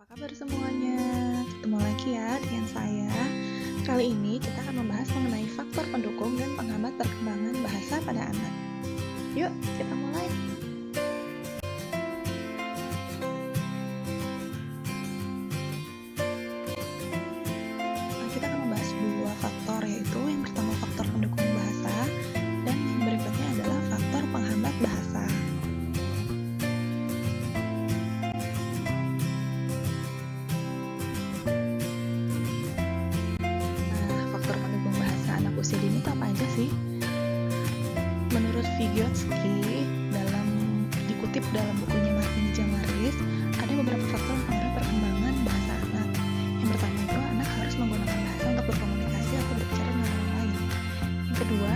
Kabar semuanya, ketemu lagi ya dengan saya. Kali ini kita akan membahas mengenai faktor pendukung dan penghambat perkembangan bahasa pada anak. Yuk, kita mulai. Kita akan membahas dua faktor, yaitu yang pertama faktor pendukung bahasa dan yang berikutnya adalah faktor penghambat bahasa. Usia dini itu apa aja sih? Menurut Vygotsky, dikutip dalam bukunya Martin Jamaris, ada beberapa faktor yang mempengaruhi perkembangan bahasa anak. Yang pertama itu anak harus menggunakan bahasa untuk berkomunikasi atau berbicara dengan orang lain. Yang kedua,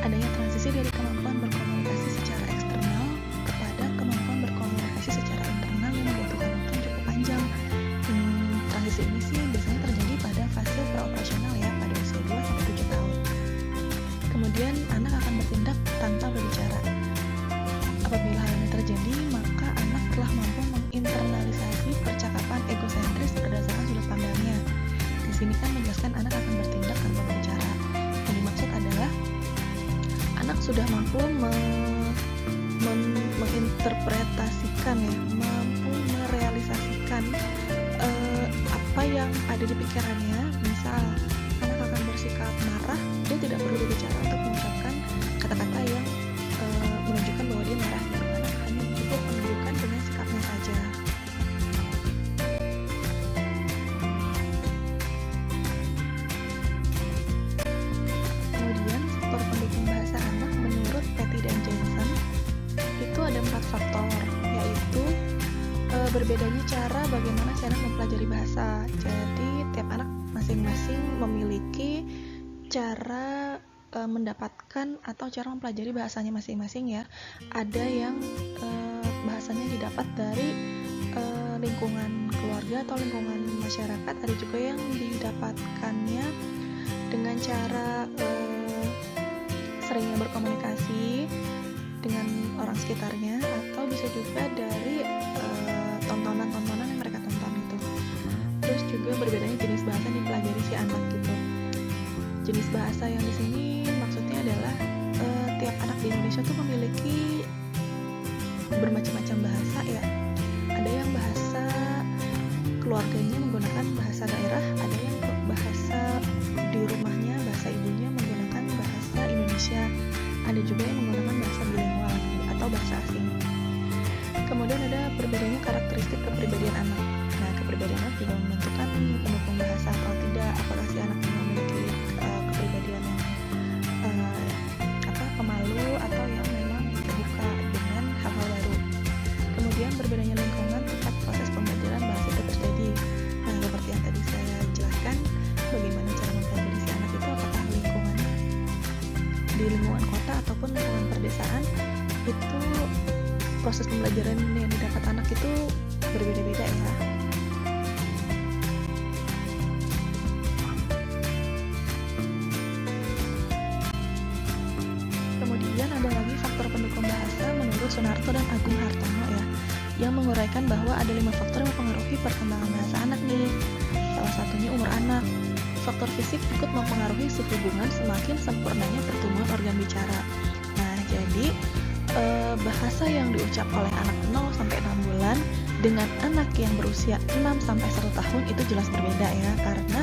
adanya transisi dari kemampuan berkomunikasi secara eksternal kepada kemampuan berkomunikasi secara internal yang membutuhkan waktu yang cukup panjang. Transisi ini sih biasanya terjadi pada fase praoperasional ya, pada usia 2-7 tahun. Kemudian anak akan bertindak tanpa berbicara. Apabila hal ini terjadi, maka anak telah mampu menginternalisasi percakapan egosentris berdasarkan sudut pandangnya. Di sini kan menjelaskan anak akan bertindak tanpa berbicara. Yang dimaksud adalah anak sudah mampu menginterpretasikan ya, mampu merealisasikan apa yang ada di pikirannya. Misal anak akan bersikap marah, dia tidak perlu berbicara untuk mengucapkan kata-kata yang menunjukkan bahwa dia marah gitu. Anak hanya cukup menunjukkan dengan sikapnya saja. Kemudian faktor pendukung bahasa anak menurut Petty dan Jensen itu ada 4 faktor, yaitu berbedanya cara bagaimana si anak mempelajari bahasa. Jadi tiap anak masing-masing memiliki cara mendapatkan atau cara mempelajari bahasanya masing-masing ya. Ada yang bahasanya didapat dari lingkungan keluarga atau lingkungan masyarakat. Ada juga yang didapatkannya dengan cara seringnya berkomunikasi dengan orang sekitarnya, atau bisa juga dari tontonan-tontonan yang mereka tonton gitu. Terus juga berbedanya jenis bahasa yang dipelajari si anak gitu. Jenis bahasa yang di sini maksudnya adalah tiap anak di Indonesia tuh memiliki bermacam-macam bahasa ya. Ada yang bahasa keluarganya menggunakan bahasa daerah, ada yang bahasa di rumahnya, bahasa ibunya menggunakan bahasa Indonesia, ada juga yang menggunakan bahasa bilingual atau bahasa asing. Kemudian ada berbedanya karakteristik kepribadian anak. Nah, kepribadian anak juga menentukan pendukung bahasa atau tidak. Apakah si anak memiliki kepribadian yang pemalu atau yang memang terbuka dengan hal-hal baru. Kemudian berbedanya lingkungan tempat proses pembelajaran bahasa itu terjadi. Nah, seperti yang tadi saya jelaskan, bagaimana cara mempelajari si anak itu, apakah lingkungannya di lingkungan kota ataupun lingkungan perdesaan, itu proses pembelajaran yang didapat anak itu berbeda-beda ya. Kemudian ada lagi faktor pendukung bahasa menurut Sunarto dan Agung Hartono ya, yang menguraikan bahwa ada 5 faktor yang mempengaruhi perkembangan bahasa anak nih. Salah satunya umur anak. Faktor fisik ikut mempengaruhi sehubungan semakin sempurnanya pertumbuhan organ bicara. Nah, jadi bahasa yang diucap oleh anak 0-6 bulan dengan anak yang berusia 6-1 tahun itu jelas berbeda ya, karena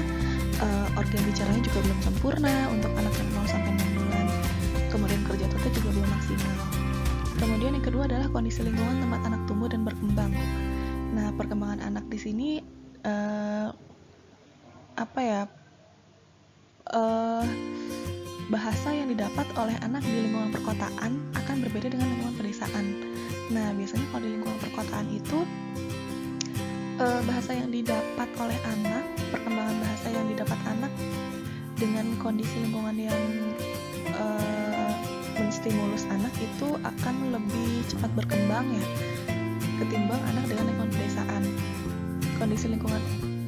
organ bicaranya juga belum sempurna untuk anak yang 0-6 bulan. Kemudian kerja otaknya juga belum maksimal. Kemudian yang kedua adalah kondisi lingkungan tempat anak tumbuh dan berkembang. Nah, perkembangan anak di sini bahasa yang didapat oleh anak di lingkungan perkotaan akan berbeda dengan lingkungan pedesaan. Nah, biasanya kalau di lingkungan perkotaan itu bahasa yang didapat oleh anak, perkembangan bahasa yang didapat anak dengan kondisi lingkungan yang menstimulus anak itu akan lebih cepat berkembang ya, ketimbang anak dengan lingkungan pedesaan.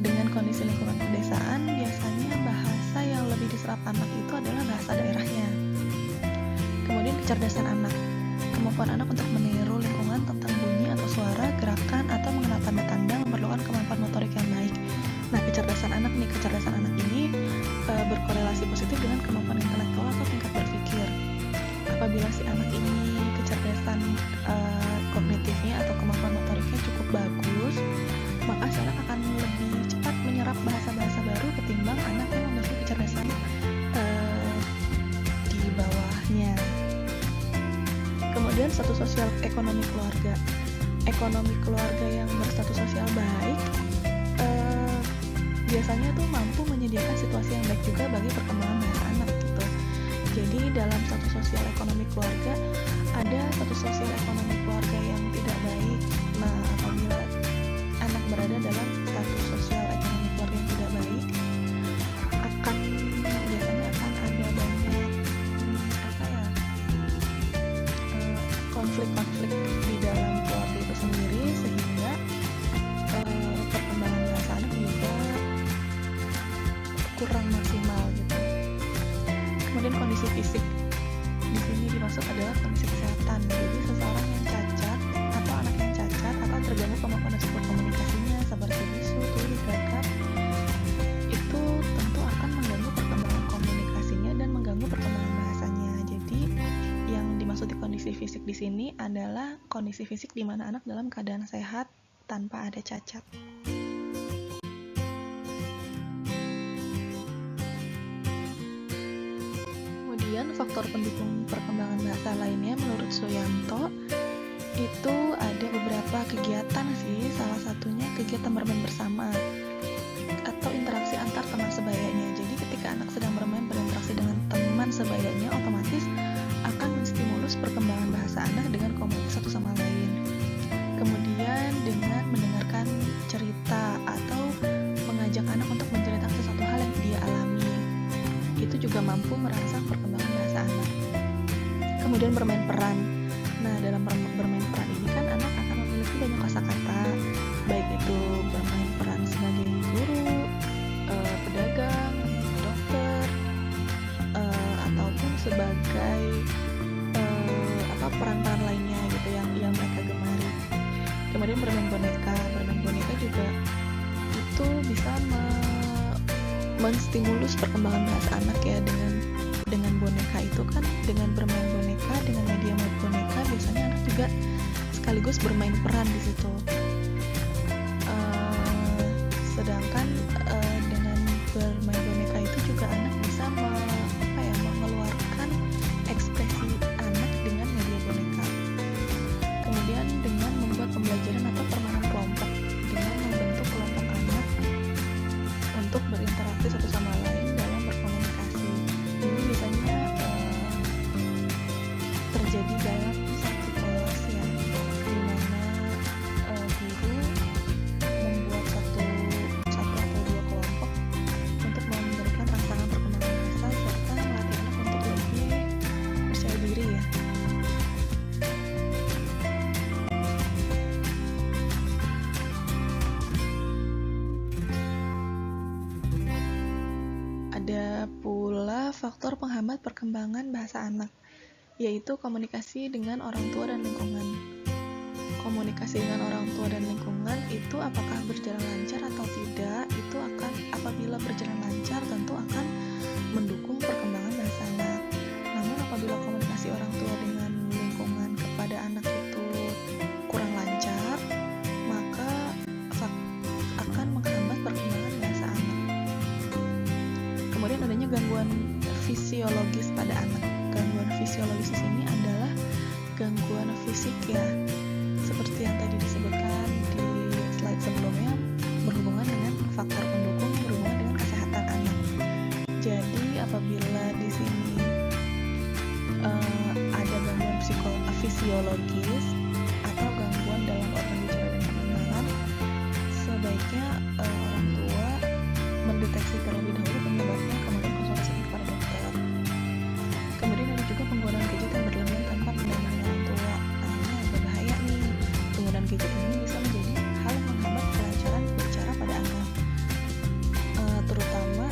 Dengan kondisi lingkungan pedesaan, biasanya bahasa yang lebih diserap anak itu adalah bahasa daerahnya. Kemudian kecerdasan anak. kemampuan anak untuk meniru lingkungan tentang bunyi atau suara, gerakan, atau mengenal tanda-tanda memerlukan kemampuan motorik yang baik. Nah, kecerdasan anak ini berkorelasi positif dengan kemampuan intelektual atau tingkat berpikir. Apabila si anak ini kecerdasan kognitifnya atau kemampuan motoriknya cukup bagus, maka si anak akan lebih cepat menyerap bahasa-bahasa baru ketimbang anak yang memiliki kecerdasan di bawahnya. Kemudian status sosial ekonomi keluarga. Ekonomi keluarga yang berstatus sosial baik biasanya tuh mampu menyediakan situasi yang baik juga bagi perkembangan bahasa anak gitu. Jadi dalam status sosial ekonomi keluarga ada status sosial ekonomi keluarga yang tidak baik. Nah, apabila anak berada dalam status sosial ekonomi keluarga yang tidak baik, biasanya akan ada banyak konflik-konflik di dalam keluarga itu sendiri, sehingga perkembangan bahasa anak juga kurang maksimal gitu. Kemudian kondisi fisik di sini dimaksud adalah kondisi kesehatan. Jadi seseorang yang cacat atau anak yang cacat atau terganggu kemampuan dan support komunikasinya seperti bisu, tuli, gagap, itu tentu akan mengganggu perkembangan komunikasinya dan mengganggu perkembangan bahasanya. Jadi yang dimaksud di kondisi fisik di sini adalah kondisi fisik di mana anak dalam keadaan sehat tanpa ada cacat. Kemudian faktor pendukung perkembangan bahasa lainnya menurut Suyanto itu ada beberapa kegiatan sih, salah satunya kegiatan bermain bersama atau interaksi antar teman sebayanya. Jadi ketika anak sedang bermain berinteraksi dengan teman sebayanya, otomatis akan menstimulus perkembangan bahasa anak dengan komunikasi satu sama lain. Kemudian dengan mendengarkan cerita atau mengajak anak untuk menceritakan sesuatu hal yang dia alami, itu juga mampu merangsang perkembangan bahasa anak. Kemudian bermain peran. Nah, dalam bermain peran ini kan anak akan memiliki banyak kosakata, baik itu bermain peran sebagai guru, pedagang, dokter, ataupun sebagai peran-peran lainnya gitu yang mereka gemari. Kemudian bermain boneka. Bermain boneka juga itu bisa menstimulus perkembangan bahasa anak ya, dengan boneka itu kan, dengan bermain boneka, dengan media boneka biasanya anak juga sekaligus bermain peran di situ. Sedangkan dengan bermain boneka itu juga anak bisa mengeluarkan ekspresi anak dengan media boneka. Kemudian dengan membuat pembelajaran atau permainan kelompok, dengan membentuk kelompok anak untuk berinteraksi satu sama lain dalam berkomunikasi. Ini biasanya terjadi dalam satu kelas ya, di mana guru membuat satu atau dua kelompok untuk memberikan rangsangan perkembangan bahasa serta melatih anak untuk lebih percaya diri ya. Ada pula faktor penghambat perkembangan bahasa anak, yaitu komunikasi dengan orang tua dan lingkungan. Komunikasi dengan orang tua dan lingkungan itu apakah berjalan lancar atau tidak, itu akan, apabila berjalan lancar tentu akan mendukung perkembangan bahasa anak. Namun apabila komunikasi orang tua dengan lingkungan kepada anak itu kurang lancar, maka akan menghambat perkembangan bahasa anak. Kemudian adanya gangguan fisiologis pada anak. Gangguan fisiologis di sini adalah gangguan fisik ya, seperti yang tadi disebutkan di slide sebelumnya, berhubungan dengan faktor pendukung berhubungan dengan kesehatan anak. Jadi apabila di sini ada gangguan fisiologis atau gangguan dalam organ bicara dan pengenalan, sebaiknya orang tua mendeteksi terlebih dahulu penyebabnya, kemudian konsultasi kepada dokter. Kemudian ada juga penggunaan gadget yang berlebihan tanpa pendampingan orang tua. Nah, ini agak bahaya nih. Penggunaan gadget ini bisa menjadi hal yang menghambat kelancaran bicara pada anak, terutama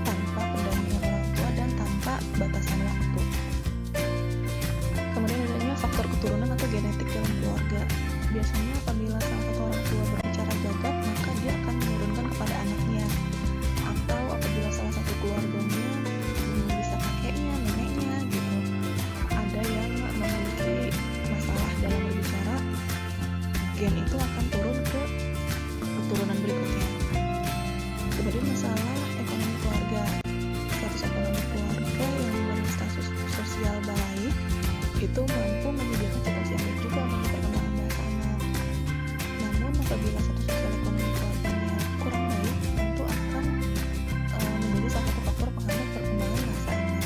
tanpa pendampingan orang tua dan tanpa batasan waktu. Kemudian adanya faktor keturunan atau genetik dalam keluarga. Biasanya apabila salah satu orang tua berbicara gagap, maka dia akan menurunkan kepada anaknya. Atau apabila salah satu keluarganya bisa kakeknya, neneknya gitu, ada yang memiliki masalah dalam berbicara, gen itu akan turun ke keturunan berikutnya. Kemudian masalah ekonomi keluarga. Status ekonomi keluarga yang berstatus sosial baik itu mampu menyediakan situasi yang baik juga bagi perkembangan bahasa anak. Namun apabila status sosial ekonomi keluarganya kurang baik, tentu akan menjadi salah satu faktor penghambat perkembangan bahasa anak.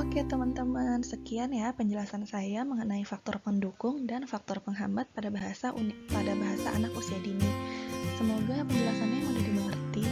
Oke teman-teman, sekian ya penjelasan saya mengenai faktor pendukung dan faktor penghambat pada bahasa anak usia dini. Semoga penjelasannya mudah dimengerti